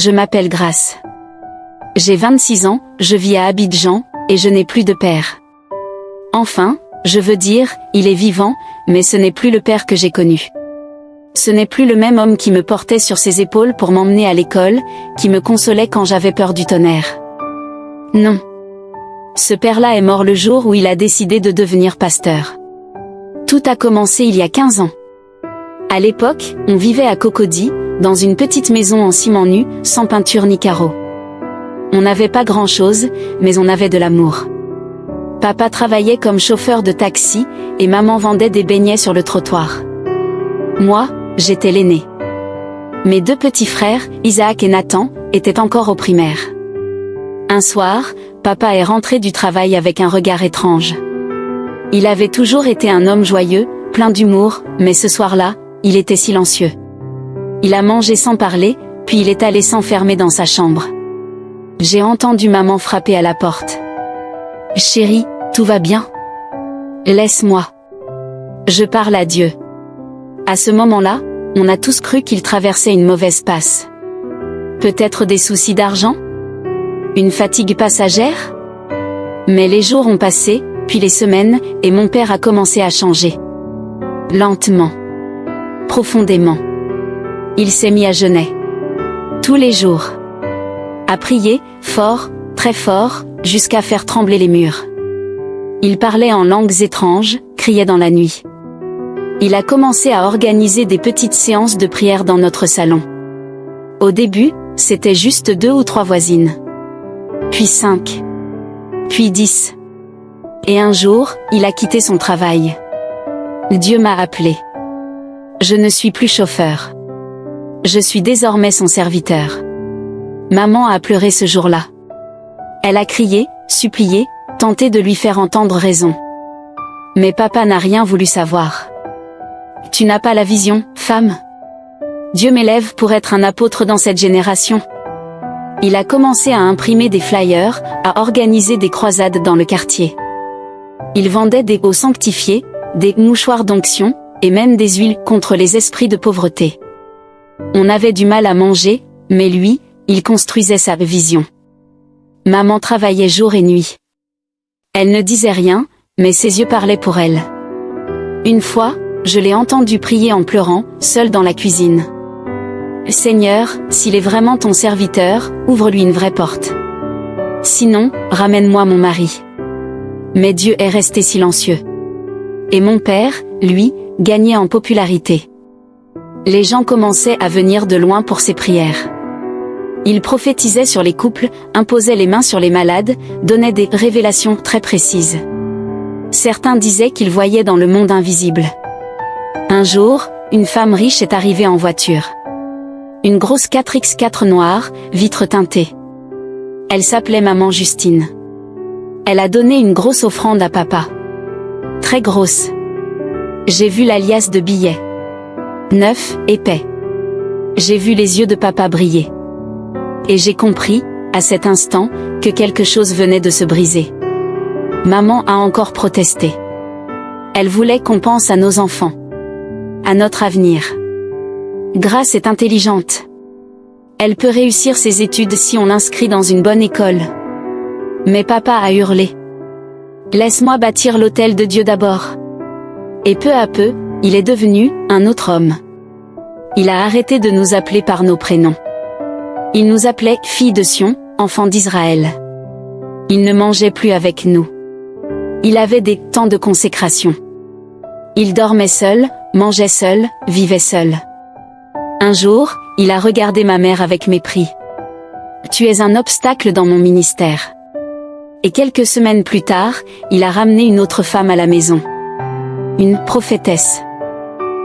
Je m'appelle Grace. J'ai 26 ans, je vis à Abidjan, et je n'ai plus de père. Enfin, je veux dire, il est vivant, mais ce n'est plus le père que j'ai connu. Ce n'est plus le même homme qui me portait sur ses épaules pour m'emmener à l'école, qui me consolait quand j'avais peur du tonnerre. Non. Ce père-là est mort le jour où il a décidé de devenir pasteur. Tout a commencé il y a 15 ans. À l'époque, on vivait à Cocody, dans une petite maison en ciment nu, sans peinture ni carreaux. On n'avait pas grand-chose, mais on avait de l'amour. Papa travaillait comme chauffeur de taxi, et maman vendait des beignets sur le trottoir. Moi, j'étais l'aîné. Mes deux petits frères, Isaac et Nathan, étaient encore au primaire. Un soir, papa est rentré du travail avec un regard étrange. Il avait toujours été un homme joyeux, plein d'humour, mais ce soir-là, il était silencieux. Il a mangé sans parler, puis il est allé s'enfermer dans sa chambre. J'ai entendu maman frapper à la porte. « Chérie, tout va bien ? Laisse-moi. Je parle à Dieu. » À ce moment-là, on a tous cru qu'il traversait une mauvaise passe. Peut-être des soucis d'argent ? Une fatigue passagère ? Mais les jours ont passé, puis les semaines, et mon père a commencé à changer. Lentement. Profondément. Il s'est mis à jeûner. Tous les jours. À prier, fort, très fort, jusqu'à faire trembler les murs. Il parlait en langues étranges, criait dans la nuit. Il a commencé à organiser des petites séances de prière dans notre salon. Au début, c'était juste 2 ou 3 voisines. Puis 5. Puis 10. Et un jour, il a quitté son travail. Dieu m'a appelé. Je ne suis plus chauffeur. Je suis désormais son serviteur. Maman a pleuré ce jour-là. Elle a crié, supplié, tenté de lui faire entendre raison. Mais papa n'a rien voulu savoir. « Tu n'as pas la vision, femme ? Dieu m'élève pour être un apôtre dans cette génération. » Il a commencé à imprimer des flyers, à organiser des croisades dans le quartier. Il vendait des eaux sanctifiées, des mouchoirs d'onction, et même des huiles contre les esprits de pauvreté. On avait du mal à manger, mais lui, il construisait sa vision. Maman travaillait jour et nuit. Elle ne disait rien, mais ses yeux parlaient pour elle. Une fois, je l'ai entendu prier en pleurant, seule dans la cuisine. « Seigneur, s'il est vraiment ton serviteur, ouvre-lui une vraie porte. Sinon, ramène-moi mon mari. » Mais Dieu est resté silencieux. Et mon père, lui, gagnait en popularité. Les gens commençaient à venir de loin pour ses prières. Il prophétisait sur les couples, imposait les mains sur les malades, donnait des révélations très précises. Certains disaient qu'il voyait dans le monde invisible. Un jour, une femme riche est arrivée en voiture. Une grosse 4x4 noire, vitre teintée. Elle s'appelait Maman Justine. Elle a donné une grosse offrande à papa. Très grosse. J'ai vu la liasse de billets. Neuf, épais. J'ai vu les yeux de papa briller. Et j'ai compris, à cet instant, que quelque chose venait de se briser. Maman a encore protesté. Elle voulait qu'on pense à nos enfants. À notre avenir. Grace est intelligente. Elle peut réussir ses études si on l'inscrit dans une bonne école. Mais papa a hurlé. Laisse-moi bâtir l'autel de Dieu d'abord. Et peu à peu, il est devenu un autre homme. Il a arrêté de nous appeler par nos prénoms. Il nous appelait filles de Sion, enfants d'Israël. Il ne mangeait plus avec nous. Il avait des temps de consécration. Il dormait seul, mangeait seul, vivait seul. Un jour, il a regardé ma mère avec mépris. « Tu es un obstacle dans mon ministère. » Et quelques semaines plus tard, il a ramené une autre femme à la maison. Une prophétesse.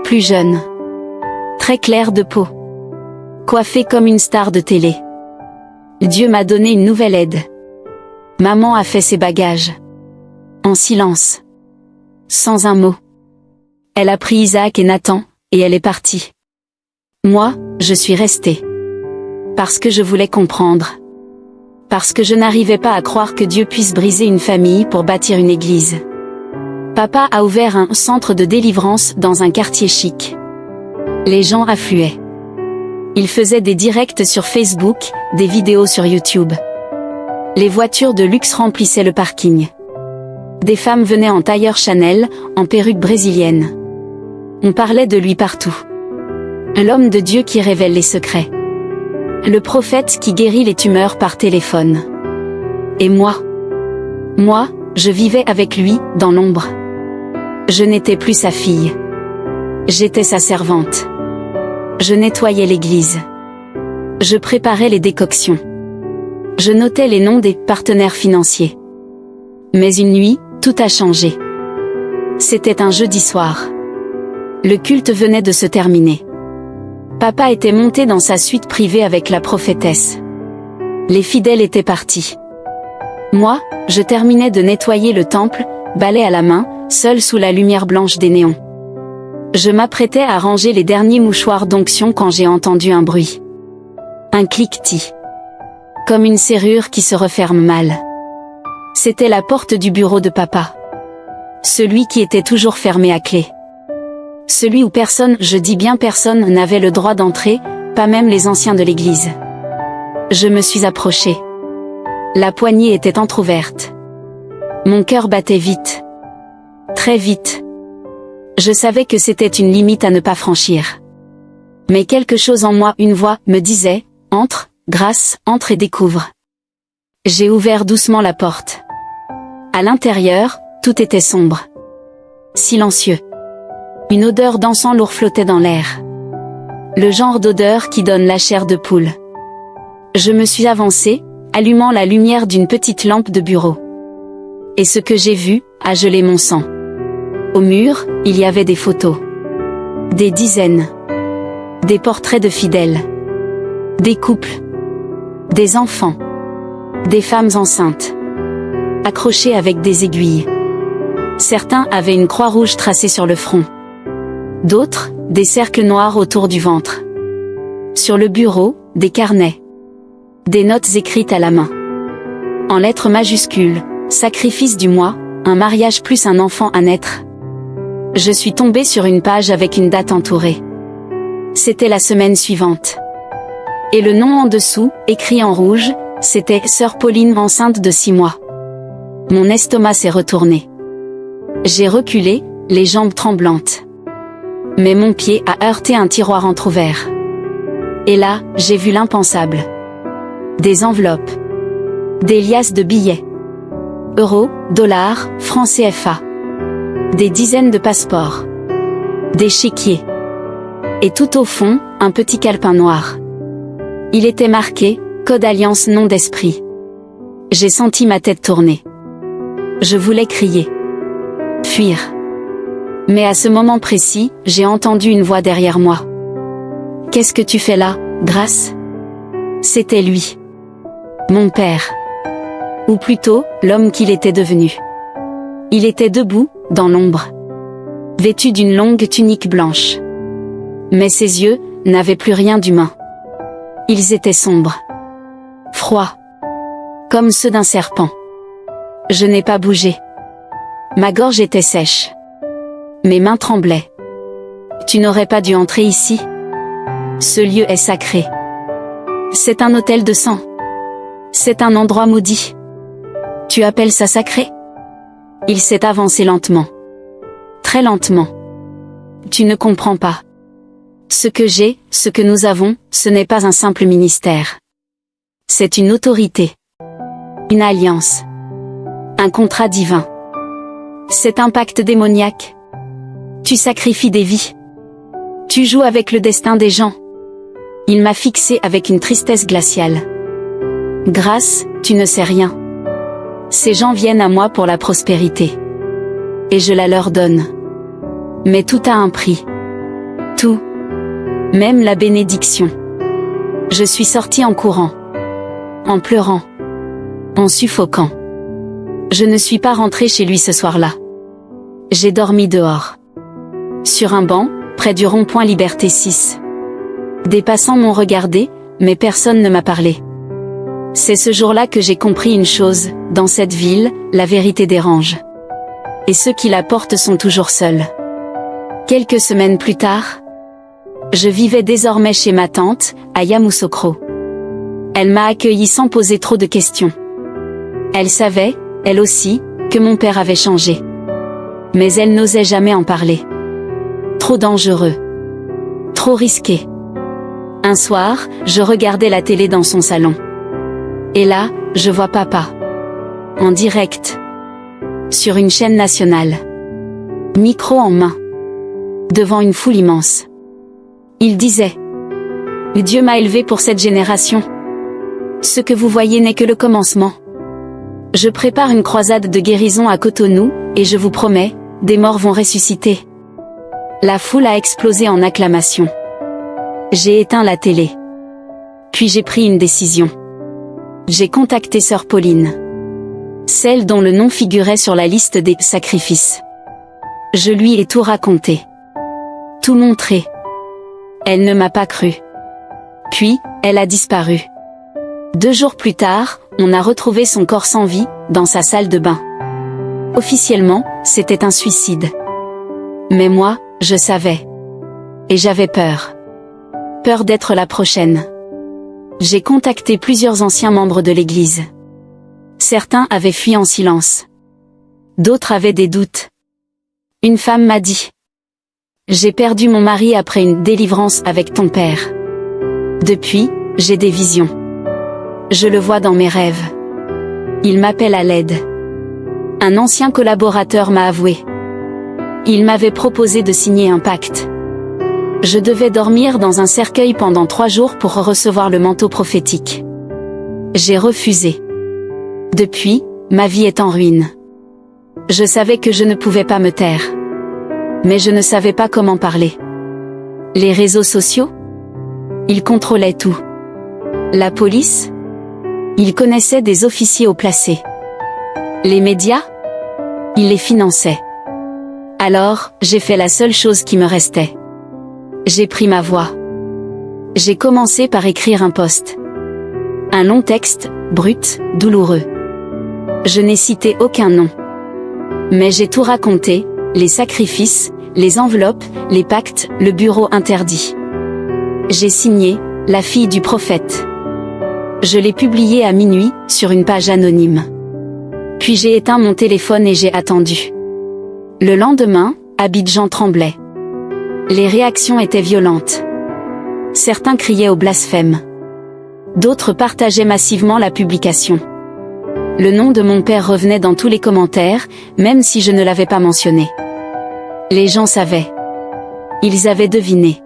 Plus jeune. Très claire de peau. Coiffée comme une star de télé. Dieu m'a donné une nouvelle aide. Maman a fait ses bagages. En silence. Sans un mot. Elle a pris Isaac et Nathan, et elle est partie. Moi, je suis restée. Parce que je voulais comprendre. Parce que je n'arrivais pas à croire que Dieu puisse briser une famille pour bâtir une église. Papa a ouvert un centre de délivrance dans un quartier chic. Les gens affluaient. Il faisait des directs sur Facebook, des vidéos sur YouTube. Les voitures de luxe remplissaient le parking. Des femmes venaient en tailleur Chanel, en perruque brésilienne. On parlait de lui partout. L'homme de Dieu qui révèle les secrets. Le prophète qui guérit les tumeurs par téléphone. Et moi, je vivais avec lui, dans l'ombre. Je n'étais plus sa fille. J'étais sa servante. Je nettoyais l'église. Je préparais les décoctions. Je notais les noms des partenaires financiers. Mais une nuit, tout a changé. C'était un jeudi soir. Le culte venait de se terminer. Papa était monté dans sa suite privée avec la prophétesse. Les fidèles étaient partis. Moi, je terminais de nettoyer le temple, balai à la main, seul sous la lumière blanche des néons. Je m'apprêtais à ranger les derniers mouchoirs d'onction quand j'ai entendu un bruit. Un cliquetis. Comme une serrure qui se referme mal. C'était la porte du bureau de papa. Celui qui était toujours fermé à clé. Celui où personne, je dis bien personne, n'avait le droit d'entrer, pas même les anciens de l'église. Je me suis approchée. La poignée était entr'ouverte. Mon cœur battait vite. Très vite. Je savais que c'était une limite à ne pas franchir. Mais quelque chose en moi, une voix, me disait, « Entre, Grâce, entre et découvre. » J'ai ouvert doucement la porte. À l'intérieur, tout était sombre. Silencieux. Une odeur d'encens lourd flottait dans l'air. Le genre d'odeur qui donne la chair de poule. Je me suis avancée, allumant la lumière d'une petite lampe de bureau. Et ce que j'ai vu, a gelé mon sang. Au mur, il y avait des photos. Des dizaines. Des portraits de fidèles. Des couples. Des enfants. Des femmes enceintes. Accrochées avec des aiguilles. Certains avaient une croix rouge tracée sur le front. D'autres, des cercles noirs autour du ventre. Sur le bureau, des carnets. Des notes écrites à la main. En lettres majuscules, sacrifice du mois, un mariage plus un enfant à naître. Je suis tombée sur une page avec une date entourée. C'était la semaine suivante. Et le nom en dessous, écrit en rouge, c'était Sœur Pauline enceinte de 6 mois. Mon estomac s'est retourné. J'ai reculé, les jambes tremblantes. Mais mon pied a heurté un tiroir entrouvert. Et là, j'ai vu l'impensable. Des enveloppes. Des liasses de billets. Euros, dollars, francs CFA. Des dizaines de passeports. Des chéquiers. Et tout au fond, un petit calepin noir. Il était marqué, Code Alliance Nom d'Esprit. J'ai senti ma tête tourner. Je voulais crier. Fuir. Mais à ce moment précis, j'ai entendu une voix derrière moi. « Qu'est-ce que tu fais là, Grâce ?» C'était lui. Mon père. Ou plutôt, l'homme qu'il était devenu. Il était debout, dans l'ombre. Vêtu d'une longue tunique blanche. Mais ses yeux, n'avaient plus rien d'humain. Ils étaient sombres. Froids. Comme ceux d'un serpent. Je n'ai pas bougé. Ma gorge était sèche. Mes mains tremblaient. Tu n'aurais pas dû entrer ici. Ce lieu est sacré. C'est un autel de sang. C'est un endroit maudit. Tu appelles ça sacré? Il s'est avancé lentement. Très lentement. Tu ne comprends pas. Ce que j'ai, ce que nous avons, ce n'est pas un simple ministère. C'est une autorité. Une alliance. Un contrat divin. C'est un pacte démoniaque. Tu sacrifies des vies. Tu joues avec le destin des gens. Il m'a fixé avec une tristesse glaciale. Grâce, tu ne sais rien. Ces gens viennent à moi pour la prospérité. Et je la leur donne. Mais tout a un prix. Tout. Même la bénédiction. Je suis sortie en courant. En pleurant. En suffoquant. Je ne suis pas rentrée chez lui ce soir-là. J'ai dormi dehors. Sur un banc, près du rond-point Liberté 6. Des passants m'ont regardé, mais personne ne m'a parlé. C'est ce jour-là que j'ai compris une chose, dans cette ville, la vérité dérange. Et ceux qui la portent sont toujours seuls. Quelques semaines plus tard, Je vivais désormais chez ma tante, à Yamoussoukro. Elle m'a accueilli sans poser trop de questions. Elle savait, elle aussi, que mon père avait changé. Mais elle n'osait jamais en parler. Trop dangereux. Trop risqué. Un soir, je regardais la télé dans son salon. Et là, je vois papa. En direct. Sur une chaîne nationale. Micro en main. Devant une foule immense. Il disait: Dieu m'a élevé pour cette génération. Ce que vous voyez n'est que le commencement. Je prépare une croisade de guérison à Cotonou, et je vous promets, des morts vont ressusciter. La foule a explosé en acclamations. J'ai éteint la télé. Puis j'ai pris une décision. J'ai contacté sœur Pauline. Celle dont le nom figurait sur la liste des sacrifices. Je lui ai tout raconté. Tout montré. Elle ne m'a pas cru. Puis, elle a disparu. 2 jours plus tard, on a retrouvé son corps sans vie, dans sa salle de bain. Officiellement, c'était un suicide. Mais moi, je savais. Et j'avais peur. Peur d'être la prochaine. J'ai contacté plusieurs anciens membres de l'Église. Certains avaient fui en silence. D'autres avaient des doutes. Une femme m'a dit: J'ai perdu mon mari après une délivrance avec ton père. Depuis, j'ai des visions. Je le vois dans mes rêves. Il m'appelle à l'aide. Un ancien collaborateur m'a avoué. Il m'avait proposé de signer un pacte. Je devais dormir dans un cercueil pendant 3 jours pour recevoir le manteau prophétique. J'ai refusé. Depuis, ma vie est en ruine. Je savais que je ne pouvais pas me taire. Mais je ne savais pas comment parler. Les réseaux sociaux? Ils contrôlaient tout. La police? Ils connaissaient des officiers haut placés. Les médias? Ils les finançaient. Alors, j'ai fait la seule chose qui me restait. J'ai pris ma voix. J'ai commencé par écrire un post. Un long texte, brut, douloureux. Je n'ai cité aucun nom. Mais j'ai tout raconté, les sacrifices, les enveloppes, les pactes, le bureau interdit. J'ai signé, la fille du prophète. Je l'ai publié à minuit, sur une page anonyme. Puis j'ai éteint mon téléphone et j'ai attendu. Le lendemain, Abidjan tremblait. Les réactions étaient violentes. Certains criaient au blasphème. D'autres partageaient massivement la publication. Le nom de mon père revenait dans tous les commentaires, même si je ne l'avais pas mentionné. Les gens savaient. Ils avaient deviné.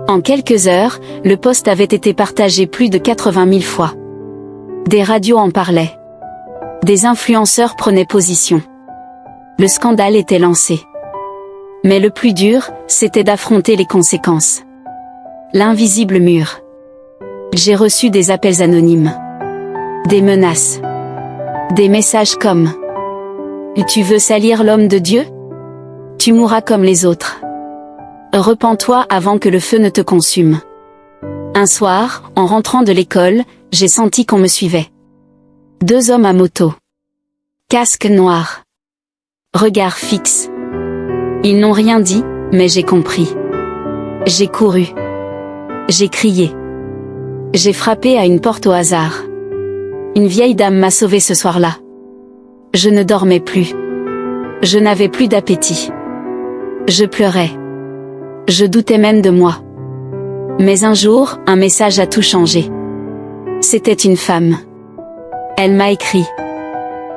En quelques heures, le post avait été partagé plus de 80 000 fois. Des radios en parlaient. Des influenceurs prenaient position. Le scandale était lancé. Mais le plus dur, c'était d'affronter les conséquences. L'invisible mur. J'ai reçu des appels anonymes. Des menaces. Des messages comme: Tu veux salir l'homme de Dieu? Tu mourras comme les autres. Repens-toi avant que le feu ne te consume. Un soir, en rentrant de l'école, j'ai senti qu'on me suivait. 2 hommes à moto. Casque noir. Regard fixe. Ils n'ont rien dit, mais j'ai compris. J'ai couru. J'ai crié. J'ai frappé à une porte au hasard. Une vieille dame m'a sauvée ce soir-là. Je ne dormais plus. Je n'avais plus d'appétit. Je pleurais. Je doutais même de moi. Mais un jour, un message a tout changé. C'était une femme. Elle m'a écrit: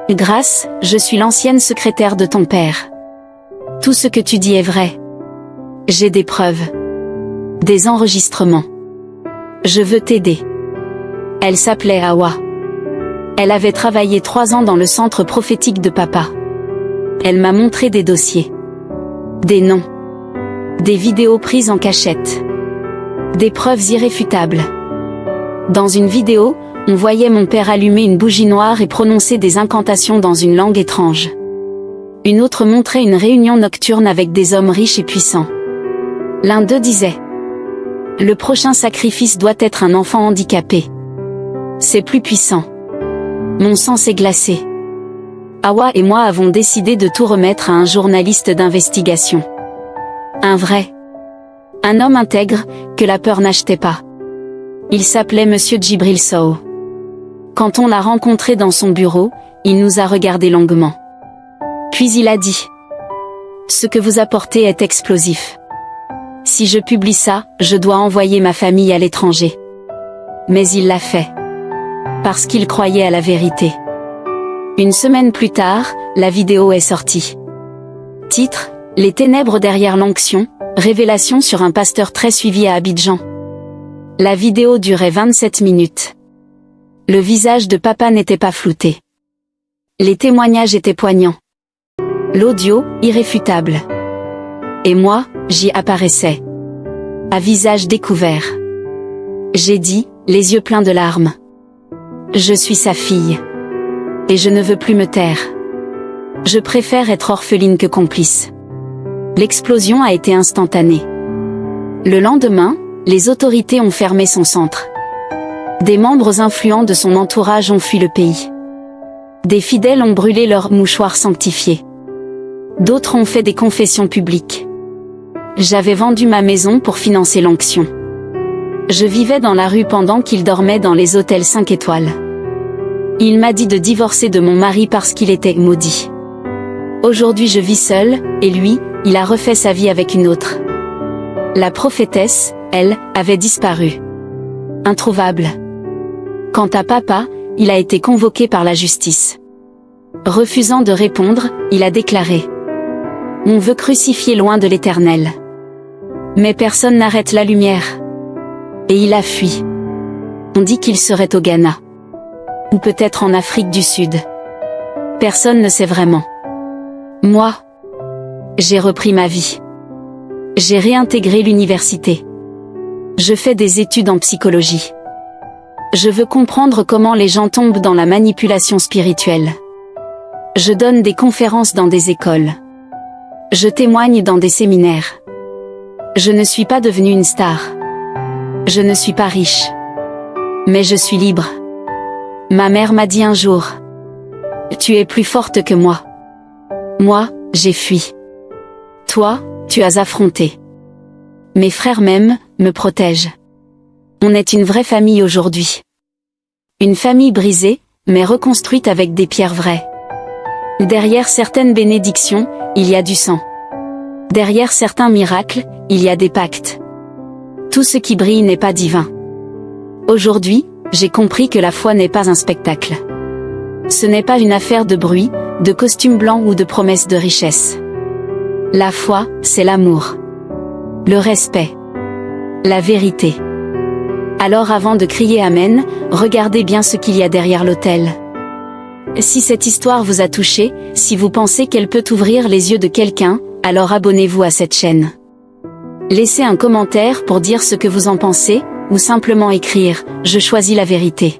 Grâce, je suis l'ancienne secrétaire de ton père. Tout ce que tu dis est vrai. J'ai des preuves. Des enregistrements. Je veux t'aider. Elle s'appelait Awa. Elle avait travaillé 3 ans dans le centre prophétique de papa. Elle m'a montré des dossiers. Des noms. Des vidéos prises en cachette. Des preuves irréfutables. Dans une vidéo, on voyait mon père allumer une bougie noire et prononcer des incantations dans une langue étrange. Une autre montrait une réunion nocturne avec des hommes riches et puissants. L'un d'eux disait: Le prochain sacrifice doit être un enfant handicapé. C'est plus puissant. Mon sang s'est glacé. Awa et moi avons décidé de tout remettre à un journaliste d'investigation. Un vrai. Un homme intègre, que la peur n'achetait pas. Il s'appelait Monsieur Djibril Sow. Quand on l'a rencontré dans son bureau, il nous a regardé longuement. Puis il a dit: ce que vous apportez est explosif. Si je publie ça, je dois envoyer ma famille à l'étranger. Mais il l'a fait. Parce qu'il croyait à la vérité. Une semaine plus tard, la vidéo est sortie. Titre: Les ténèbres derrière l'onction, révélation sur un pasteur très suivi à Abidjan. La vidéo durait 27 minutes. Le visage de papa n'était pas flouté. Les témoignages étaient poignants. L'audio, irréfutable. Et moi, j'y apparaissais. À visage découvert. J'ai dit, les yeux pleins de larmes: je suis sa fille. Et je ne veux plus me taire. Je préfère être orpheline que complice. L'explosion a été instantanée. Le lendemain, les autorités ont fermé son centre. Des membres influents de son entourage ont fui le pays. Des fidèles ont brûlé leurs mouchoirs sanctifiés. D'autres ont fait des confessions publiques. J'avais vendu ma maison pour financer l'onction. Je vivais dans la rue pendant qu'il dormait dans les hôtels 5 étoiles. Il m'a dit de divorcer de mon mari parce qu'il était maudit. Aujourd'hui je vis seule, et lui, il a refait sa vie avec une autre. La prophétesse, elle, avait disparu. Introuvable. Quant à papa, il a été convoqué par la justice. Refusant de répondre, il a déclaré: on veut crucifier loin de l'Éternel. Mais personne n'arrête la lumière. Et il a fui. On dit qu'il serait au Ghana. Ou peut-être en Afrique du Sud. Personne ne sait vraiment. Moi, j'ai repris ma vie. J'ai réintégré l'université. Je fais des études en psychologie. Je veux comprendre comment les gens tombent dans la manipulation spirituelle. Je donne des conférences dans des écoles. Je témoigne dans des séminaires. Je ne suis pas devenue une star. Je ne suis pas riche. Mais je suis libre. Ma mère m'a dit un jour: tu es plus forte que moi. Moi, j'ai fui. Toi, tu as affronté. Mes frères m'aiment, me protègent. On est une vraie famille aujourd'hui. Une famille brisée, mais reconstruite avec des pierres vraies. Derrière certaines bénédictions, il y a du sang. Derrière certains miracles, il y a des pactes. Tout ce qui brille n'est pas divin. Aujourd'hui, j'ai compris que la foi n'est pas un spectacle. Ce n'est pas une affaire de bruit, de costumes blancs ou de promesses de richesse. La foi, c'est l'amour. Le respect. La vérité. Alors avant de crier Amen, regardez bien ce qu'il y a derrière l'autel. Si cette histoire vous a touché, si vous pensez qu'elle peut ouvrir les yeux de quelqu'un, alors abonnez-vous à cette chaîne. Laissez un commentaire pour dire ce que vous en pensez, ou simplement écrire « Je choisis la vérité ».